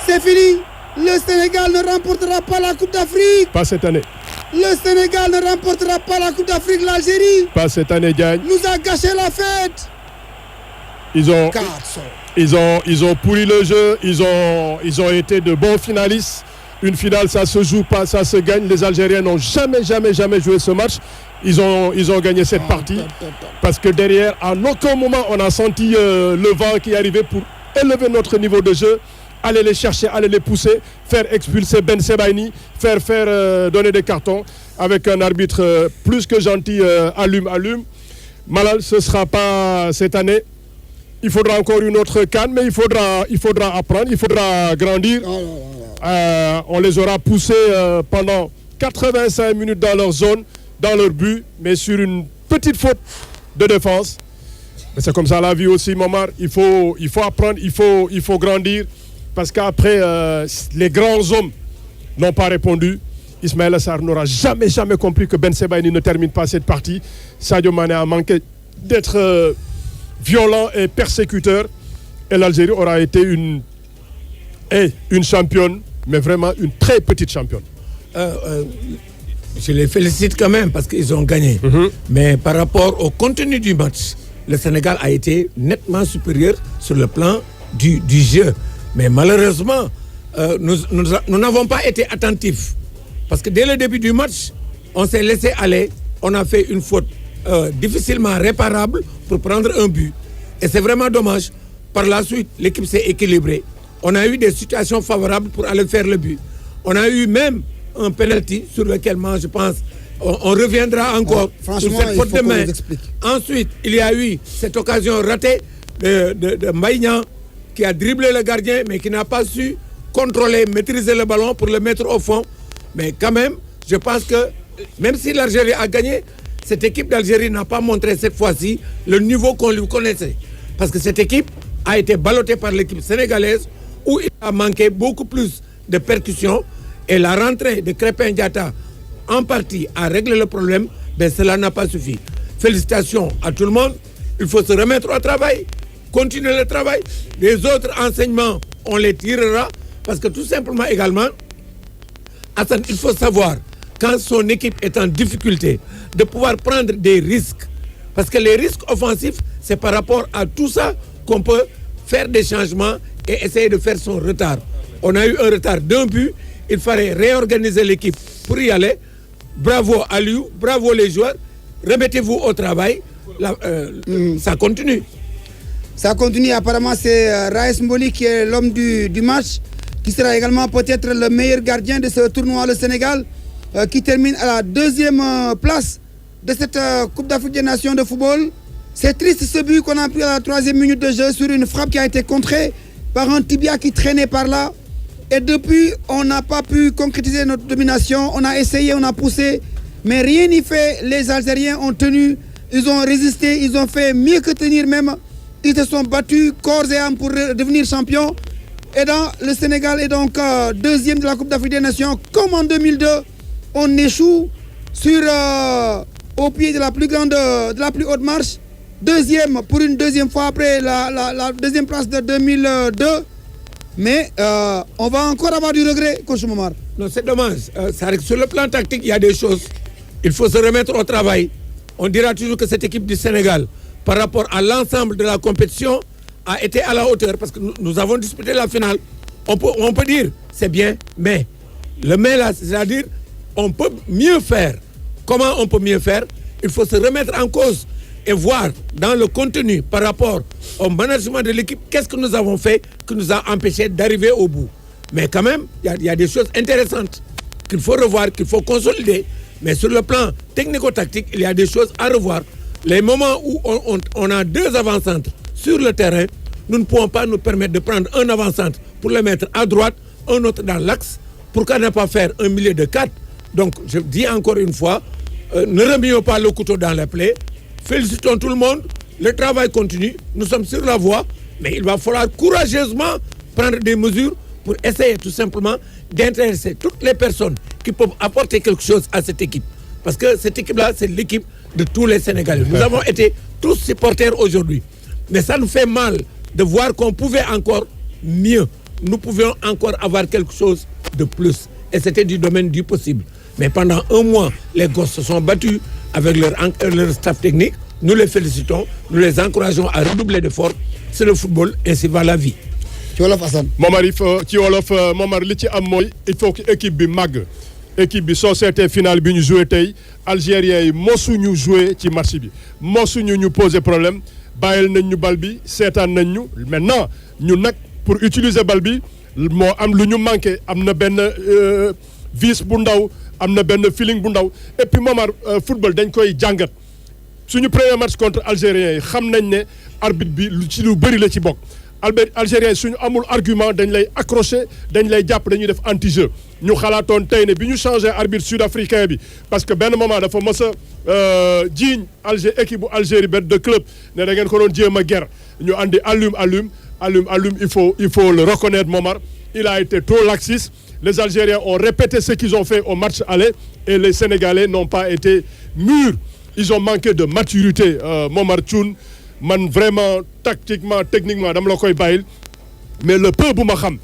C'est fini. Le Sénégal ne remportera pas la Coupe d'Afrique. Pas cette année. Le Sénégal ne remportera pas la Coupe d'Afrique. L'Algérie Pas cette année, Diagne. nous a gâché la fête. Ils ont pourri le jeu. Ils ont été de bons finalistes. Une finale, ça se joue pas, ça se gagne. Les Algériens n'ont jamais joué ce match. Ils ont gagné cette partie. Parce que derrière, à aucun moment, on a senti le vent qui arrivait pour élever notre niveau de jeu. Aller les chercher, aller les pousser, faire expulser Ben Sebaini, faire donner des cartons avec un arbitre plus que gentil, allume. Malal, ce ne sera pas cette année. Il faudra encore une autre CAN, mais il faudra apprendre, il faudra grandir. On les aura poussés pendant 85 minutes dans leur zone, dans leur but, mais sur une petite faute de défense. Mais c'est comme ça la vie aussi, Momar. Il faut apprendre, il faut grandir. Parce qu'après, les grands hommes n'ont pas répondu. Ismaïla Sarr n'aura jamais compris que Ben Sebaini ne termine pas cette partie. Sadio Mané a manqué d'être violent et persécuteur. Et l'Algérie aura été une championne, mais vraiment une très petite championne. Je les félicite quand même parce qu'ils ont gagné. Mais par rapport au contenu du match, le Sénégal a été nettement supérieur sur le plan du jeu. Mais malheureusement, nous n'avons pas été attentifs. Parce que dès le début du match, on s'est laissé aller. On a fait une faute difficilement réparable pour prendre un but. Et c'est vraiment dommage. Par la suite, l'équipe s'est équilibrée. On a eu des situations favorables pour aller faire le but. On a eu même un penalty sur lequel, moi, je pense, on reviendra encore sur cette faute de main. Ensuite, il y a eu cette occasion ratée de Mbaïna, qui a dribblé le gardien, mais qui n'a pas su contrôler, maîtriser le ballon pour le mettre au fond. Mais quand même, je pense que même si l'Algérie a gagné, cette équipe d'Algérie n'a pas montré cette fois-ci le niveau qu'on lui connaissait. Parce que cette équipe a été ballottée par l'équipe sénégalaise, où il a manqué beaucoup plus de percussions. Et la rentrée de Krépin Diatta, en partie, a réglé le problème, mais cela n'a pas suffi. Félicitations à tout le monde. Il faut se remettre au travail. Continuer le travail. Les autres enseignements, on les tirera. Parce que tout simplement également, Hassan, il faut savoir, quand son équipe est en difficulté, de pouvoir prendre des risques. Parce que les risques offensifs, c'est par rapport à tout ça qu'on peut faire des changements et essayer de faire son retard. On a eu un retard d'un but. Il fallait réorganiser l'équipe pour y aller. Bravo Aliou, bravo les joueurs. Remettez-vous au travail. Ça continue. Ça continue, apparemment c'est Raïs Mboli qui est l'homme du match, qui sera également peut-être le meilleur gardien de ce tournoi, le Sénégal, qui termine à la deuxième place de cette Coupe d'Afrique des Nations de football. C'est triste ce but qu'on a pris à la 3e minute de jeu sur une frappe qui a été contrée par un tibia qui traînait par là. Et depuis, on n'a pas pu concrétiser notre domination. On a essayé, on a poussé, mais rien n'y fait. Les Algériens ont tenu, ils ont résisté, ils ont fait mieux que tenir même. Ils se sont battus corps et âme pour devenir champions. Et le Sénégal est donc deuxième de la Coupe d'Afrique des Nations. Comme en 2002, on échoue au pied de la plus haute marche. Deuxième pour une deuxième fois après la deuxième place de 2002. Mais on va encore avoir du regret, coach Momar. Non, c'est dommage. Sur le plan tactique, il y a des choses. Il faut se remettre au travail. On dira toujours que cette équipe du Sénégal, par rapport à l'ensemble de la compétition, a été à la hauteur parce que nous avons disputé la finale. On peut dire, c'est bien, mais le mais là, c'est-à-dire, on peut mieux faire. Comment on peut mieux faire? Il faut se remettre en cause et voir dans le contenu par rapport au management de l'équipe, qu'est-ce que nous avons fait qui nous a empêché d'arriver au bout. Mais quand même, il y a des choses intéressantes qu'il faut revoir, qu'il faut consolider. Mais sur le plan technico-tactique, il y a des choses à revoir. Les moments où on a deux avant-centres sur le terrain, nous ne pouvons pas nous permettre de prendre un avant-centre pour le mettre à droite, un autre dans l'axe. Pourquoi ne pas faire un milieu de 4? Donc, je dis encore une fois, ne remuons pas le couteau dans la plaie. Félicitons tout le monde. Le travail continue. Nous sommes sur la voie. Mais il va falloir courageusement prendre des mesures pour essayer tout simplement d'intéresser toutes les personnes qui peuvent apporter quelque chose à cette équipe. Parce que cette équipe-là, c'est l'équipe de tous les Sénégalais. Nous avons été tous supporters aujourd'hui. Mais ça nous fait mal de voir qu'on pouvait encore mieux. nous pouvions encore avoir quelque chose de plus. Et c'était du domaine du possible. Mais pendant un mois, les gosses se sont battus avec leur staff technique. Nous les félicitons, nous les encourageons à redoubler d'efforts. C'est le football, ainsi va la vie. ci wolof Assane. Momar ci wolof Momar li ci am mooy il faut que équipe bi màgg équipe bi soo seetee finale bi ñu joué tey Algériens yi mosuñu joué ci match bi mosuñu ñu poser problème bàyyil nañ ñu bal bi seetaan nañ ñu maintenant ñu nag pour utiliser bal bi moo am lu ñu manqué am na benn vice bu ndaw am na benn feeling bu ndaw et puis Momar football dañ koy jàngat suñu premier match contre Algériens yi xam nañ ne arbitre bi lu ci lu bëri la ci bokk. Algériens yi suñu amul argument dañ lay accroché dañ lay jàpp dañuy def anti-jeu ñu xalaatoon tey ne bi ñu changé arbitre sud-africain bi parce que benn moment dafa mës a jiiñ équipe bu Algérie benn de club ne da ngeen ko doon jéem a guerre ñu andi allume il faut le reconnaître Momar il a été trop laxiste les Algériens ont répété ce qu'ils ont fait au match aller et les Sénégalais n'ont pas été mûrs ils ont manqué de maturité Momar Thioune man vraiment tactiquement techniquement dama la koy bàyyil mais le peu bu ma xam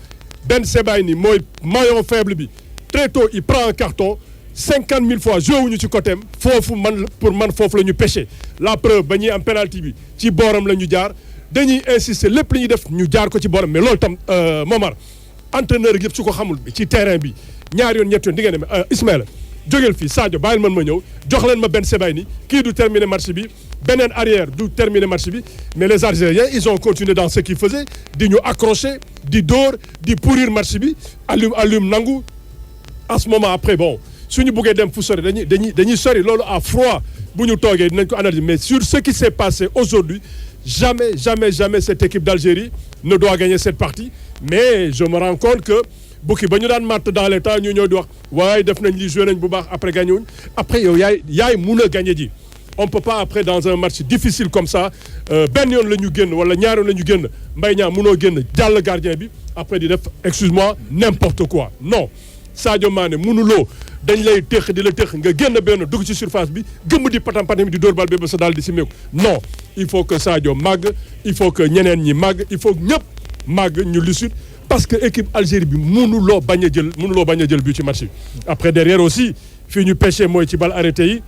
Ben Sebaini mooy maillon faible bi très tôt il prend un carton 50 000 fois joué wuñu ci côté am foofu pour man foofu la ñu pêché la preuve ba ñuy am penalty bi ci booram la ñu jaar dañuy insister lépp li ñuy def ñu jaar ko ci booram mais loolu tam Momar entraîneur yëpp su ko xamul bi ci terrain bi ñaar yoon ñett yoon di ngeen dem Ismaïla jógeel fii Sadio bàyyil man ma ñëw jox leen ma Ben Sebaini kii du terminer match bi beneen arrière du terminer match bi mais les Algériens ils ont continué dans ce qu'ils faisaient di ñu accrocher di dóor di pourrir match bi allume nangu en ce moment après bon suñu buggee dem fu sori dañuy sori loolu à froid bu ñu toogee dinañ ko analyser mais sur ce qui s'est passé aujourd'hui jamais cette équipe d'Algérie ne doit gagner cette partie mais je me rends compte que bukki ba ñu daan matt dans les temps ñu ñëw di wax waaye def nañ li joué nañ bu baax après gagné wuñ après yow yaay mun a gagné ji on peut pas après dans un match difficile comme ça benn yoon la ñu génn wala ñaar yoon la ñu génn Mbaye Niang munoo génn jàll gardien bi après di def excuse-moi n'importe quoi non Sadio Mané munuloo dañ lay téq di la téq nga génn benn dugg ci surface bi gëmm di patam di dóor bal bi ba sa daal di simeeku non il faut que Sadio màgg il faut que ñeneen ñi màgg il faut que ñëpp màgg ñu lucide parce que équipe Algérie bi mënuloo bañ a jël but ci match bi après derrière aussi fii ñu pêché mooy ci balle arrêté yi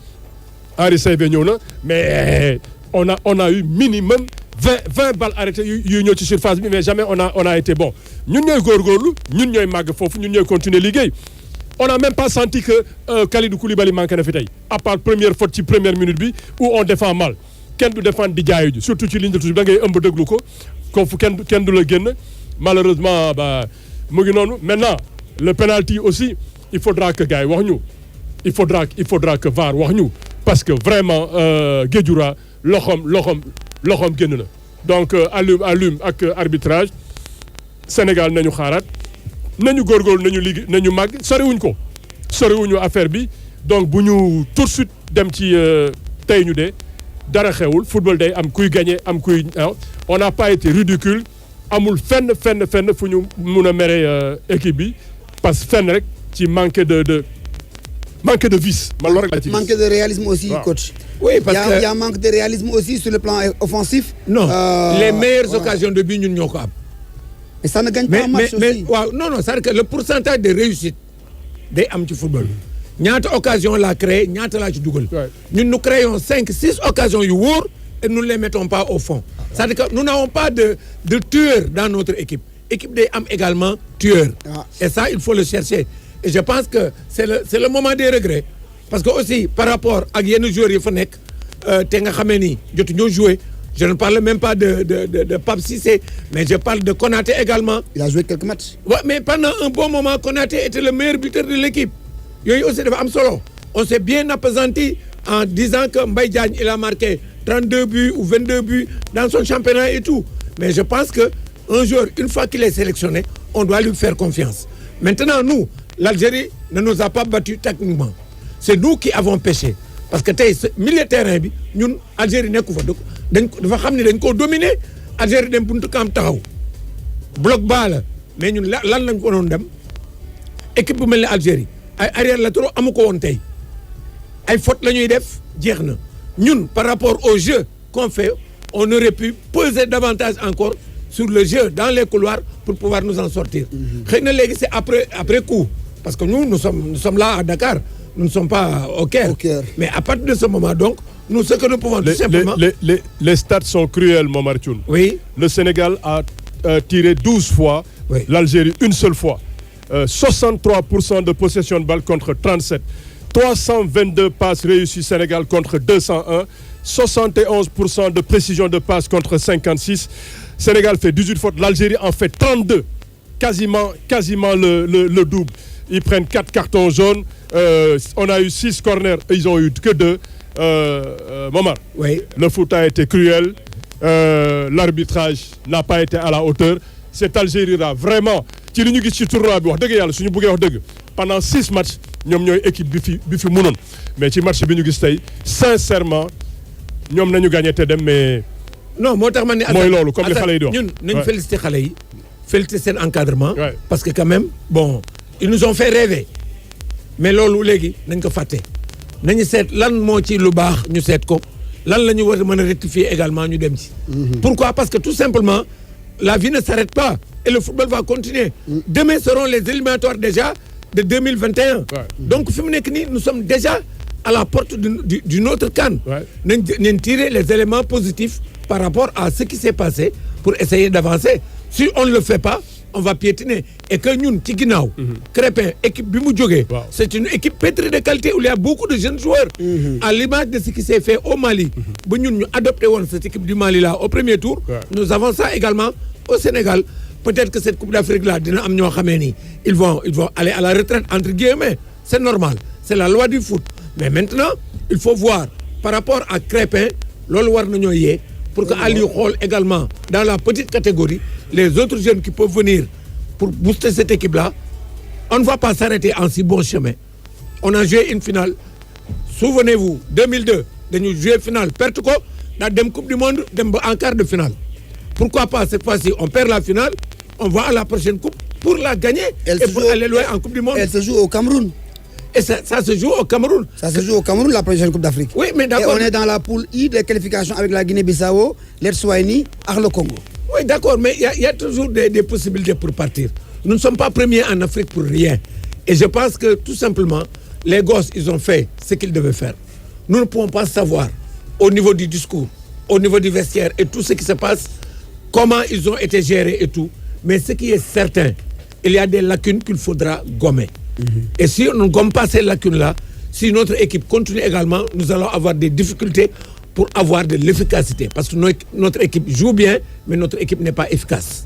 Henri Saivet ñëw na mais on a eu minimum 20 balles arrêtées yu ñëw ci surface bi mais jamais on a été bon ñun ñooy góorgóorlu ñun ñooy màgg foofu ñun ñooy continuer liggéey on n'a même pas senti que Kalidou Koulibaly manqué na fi tey à part première faute ci première minute bi où on défend mal kenn du défendre di jaayu ji surtout ci ligne de touche da ngay ëmb déglu ko foofu kenn du la génn malheureusement mu ngi noonu maintenant le penalty aussi il faudra que gars yi wax ñu il faudra que VAR wax ñu parce que vraiment Guédioura loxoom génn na donc allume ak arbitrage Sénégal nañu xaaraat nañu góorgóorlu nañu liggéey nañu màgg soriwuñu affaire bi donc bu ñu tout de suite dem ci tey ñu dee dara xewul football day am kuy gagner am kuy on n'a pas été ridicule amul fenn fu ñu mun a mere équipe bi parce que fenn rek ci manque de vice. Manque de réalisme aussi, coach. Oui, parce que il y a manque de réalisme aussi sur le plan offensif. Non, les meilleures occasions de but ñun ñoo ko am. Mais ça ne gagne pas un match aussi. Non, c'est-à-dire que le pourcentage de réussite day am ci football. ñaata occasion laa créé ñaata laa ci dugal. ñun nous créons 5-6 occasions yu wóor et nous ne les mettons pas au fond. C'est-à-dire que nous n'avons pas de tueurs dans notre équipe. Équipe day am également tueurs. Et ça, il faut le chercher. Et je pense que c'est le moment des regrets parce que aussi par rapport ak yenn joueurs yi fa nekk te nga xamee ni jotu ñoo jouer je ne parle même pas de Pape Cissé mais je parle de Konaté également. Il a joué quelques matchs. Ouais, mais pendant un bon moment Konaté était le meilleur buteur de l'équipe yooyu aussi dafa am solo on s'est bien appesanti en disant que Mbaye Diagne il a marqué 32 buts ou 22 buts dans son championnat et tout mais je pense que un joueur une fois qu'il est sélectionné on doit lui faire confiance maintenant nous l'Algérie ne nous a pas battus techniquement c'est nous qui avons pêché parce que tey milieu terrain bi ñun Algérie nekku fa dafa xam ne dañ koo dominer Algérie dem buntu camp taxaw bloc bas la mais ñun lan lañ ko doon dem équipe bu mel ne Algérie ay arrière latéraux amu ko woon tey ay faute la ñuy def jeex na ñun par rapport au jeu qu'on fait on aurait pu peser davantage encore sur le jeu dans les couloirs pour pouvoir nous en sortir. Xëy na léegi c'est après coup parce que nous sommes là à Dakar, nous ne sommes pas au Caire. Mais à partir de ce moment donc nous ce que nous pouvons tout simplement les stats sont cruels, Momar Thioune. Oui. Le Sénégal a tiré 12 fois, oui. L'Algérie une seule fois. 63% de possession de balle contre 37. 322 passes réussies Sénégal contre 201. 71% de précision de passe contre 56. Sénégal fait 18 fautes, l'Algérie en fait 32. Quasiment le double. Ils prennent 4 cartons jaunes. On a eu 6 corners, ils ont eu que 2. Momar, oui. Le foot a été cruel. L'arbitrage n'a pas été à la hauteur. Cette Algérie-là, vraiment, ci li ñu gis ci tournoi bi wax dëgg yàlla suñu bëggee wax dëgg pendant 6 matchs ñoom ñooy équipe bi fi mënoon mais ci match bi ñu gis tey sincèrement ñoom nañu gagné te dem mais. non moo tax ma ne. mooy loolu comme li xale yi di wax ñun nañu félicité xale yi félicité seen encadrement. Ouais. Parce que quand même bon ils nous ont fait rêver mais loolu léegi nañ ko fàtte nañu seet lan moo ci lu baax ñu seet ko lan la ñu war a mën a rectifier également ñu dem ci. Pourquoi? Parce que tout simplement la vie ne s'arrête pas et le football va continuer. Demain seront les éliminatoires déjà de 2021. Ouais. Donc fi mu nekk nii nous sommes déjà à la porte d'une autre CAN. Nañ tirer les éléments positifs par rapport à ce qui s'est passé pour essayer d'avancer. Si on ne le fait pas, on va piétiner. Et que ñun ci ginnaaw. Crépin équipe bi mu jógee. Wow. C'est une équipe pétrie de qualité où il y a beaucoup de jeunes joueurs. À l'image de ce qui s'est fait au Mali. ba ñun ñu adopté woon cette équipe du Mali là au premier tour. Ouais. Nous avons ça également au Sénégal. Peut-être que cette Coupe d'Afrique là dina am ñoo xamee ni ils vont aller à la retraite entre guillemets. C'est normal. C'est la loi du foot. Mais maintenant, il faut voir par rapport à Crépin loolu war nañoo yee pour que Aliou xool également dans la petite catégorie les autres jeunes qui peuvent venir pour booster cette équipe-là. On ne va pas s'arrêter en si bon chemin. On a joué une finale. Souvenez-vous, 2002, dañu joué finale perte ko daa dem Coupe du Monde dem ba en quart de finale. Pourquoi pas cette fois-ci on perd la finale, on va à la prochaine coupe pour la gagner pour aller loin en Coupe du Monde. Elle se joue au Cameroun. Et ça se joue au Cameroun. Ça se joue au Cameroun, la prochaine Coupe d'Afrique. Oui, mais d'accord. Et on est dans la poule I des qualifications avec la Guinée-Bissau, l'Eswatini et le Congo. Oui, d'accord, mais il y a toujours des possibilités pour partir. Nous ne sommes pas premiers en Afrique pour rien. Et je pense que tout simplement, les gosses, ils ont fait ce qu'ils devaient faire. Nous ne pouvons pas savoir, au niveau du discours, au niveau du vestiaire et tout ce qui se passe, comment ils ont été gérés et tout. Mais ce qui est certain, il y a des lacunes qu'il faudra gommer. Et si on ne gomme pas ces lacunes-là, si notre équipe continue également, nous allons avoir des difficultés pour avoir de l'efficacité. Parce que notre équipe joue bien, mais notre équipe n'est pas efficace.